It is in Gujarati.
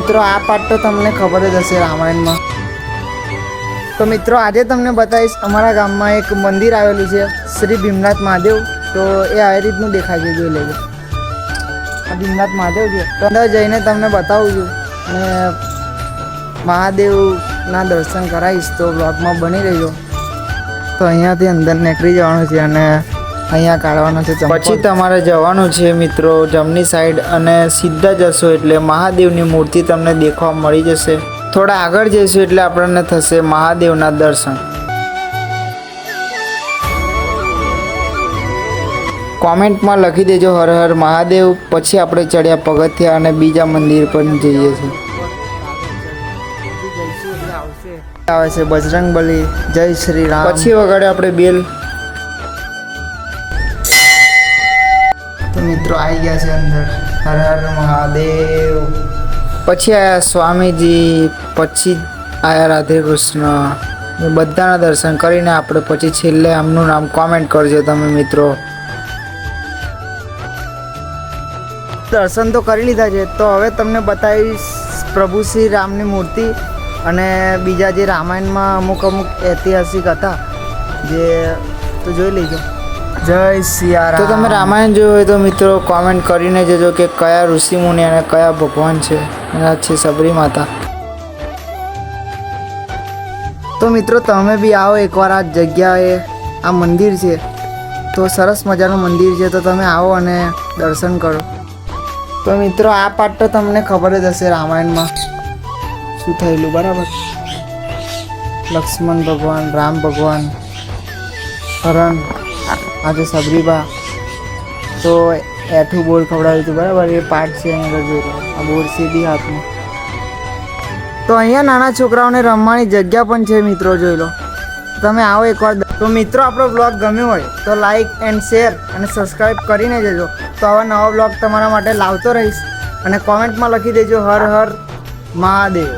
મિત્રો આ પાર્ટ તો તમને ખબર જ હશે રામાયણમાં. તો મિત્રો આજે તમને બતાવીશ અમારા ગામમાં એક મંદિર આવેલું છે શ્રી ભીમનાથ મહાદેવ. તો એ આવી રીતનું દેખાય છે, જોઈ લેજો. આ ભીમનાથ મહાદેવ છે. તો અંદર જઈને તમને બતાવું છું અને મહાદેવના દર્શન કરાવીશ. તો બ્લોગમાં બની રહેજો. તો અહીંયાથી અંદર નીકળી જવાનું છે અને અહીંયા કાઢવાનો છે. પછી તમારે જવાનું છે મિત્રો જમણી સાઈડ અને સીધા જશો એટલે મહાદેવની મૂર્તિ તમને દેખવા મળી જશે. થોડા આગળ જઈશું એટલે આપણને થશે મહાદેવના દર્શન. કોમેન્ટમાં લખી દેજો હર હર મહાદેવ. પછી આપણે ચડ્યા પગથિયા અને બીજા મંદિર પર જઈએ છીએ. આવે છે બજરંગબલી, જય શ્રી રામ. પછી વગાડે આપણે બેલ. તો મિત્રો આવી ગયા છે અંદર. હર હર મહાદેવ. પછી આયા સ્વામીજી, પછી આયા રાધે કૃષ્ણ. બધાના દર્શન કરીને આપણે પછી છેલ્લે આમનું નામ કોમેન્ટ કરજો તમે મિત્રો. દર્શન તો કરી લીધા છે. તો હવે તમને બતાવીશ પ્રભુ શ્રી રામની મૂર્તિ અને બીજા જે રામાયણમાં અમુક ઐતિહાસિક હતા જે તો જોઈ લેજો. જય સિયારામ. તો તમે રામાયણ જોયું હોય તો મિત્રો કોમેન્ટ કરીને જજો કે કયા ઋષિમુનિ અને કયા ભગવાન છે. એના છે સબરી માતા. તો મિત્રો તમે બી આવો એકવાર આ જગ્યાએ. આ મંદિર છે તો સરસ મજાનું મંદિર છે. તો તમે આવો અને દર્શન કરો. તો મિત્રો આ પાર્ટ તો તમને ખબર જ હશે રામાયણમાં શું થયેલું, બરાબર. લક્ષ્મણ ભગવાન, રામ ભગવાન, હરણ, આજે સબરીબા તો એઠું બોર ખવડાવ્યું હતું, બરાબર. એ પાર્ટ છે અહીંયા જોઈ લો. આ બોર સીધી હાથમાં. તો અહીંયા નાના છોકરાઓને રમવાની જગ્યા પણ છે મિત્રો, જોઈ લો. તમે આવો એકવાર. તો મિત્રો આપણો બ્લોગ ગમ્યો હોય તો લાઈક એન્ડ શેર અને સબસ્ક્રાઈબ કરીને જજો. તો આવા નવા બ્લોગ તમારા માટે લાવતો રહીશ. અને કોમેન્ટમાં લખી દેજો હર હર મહાદેવ.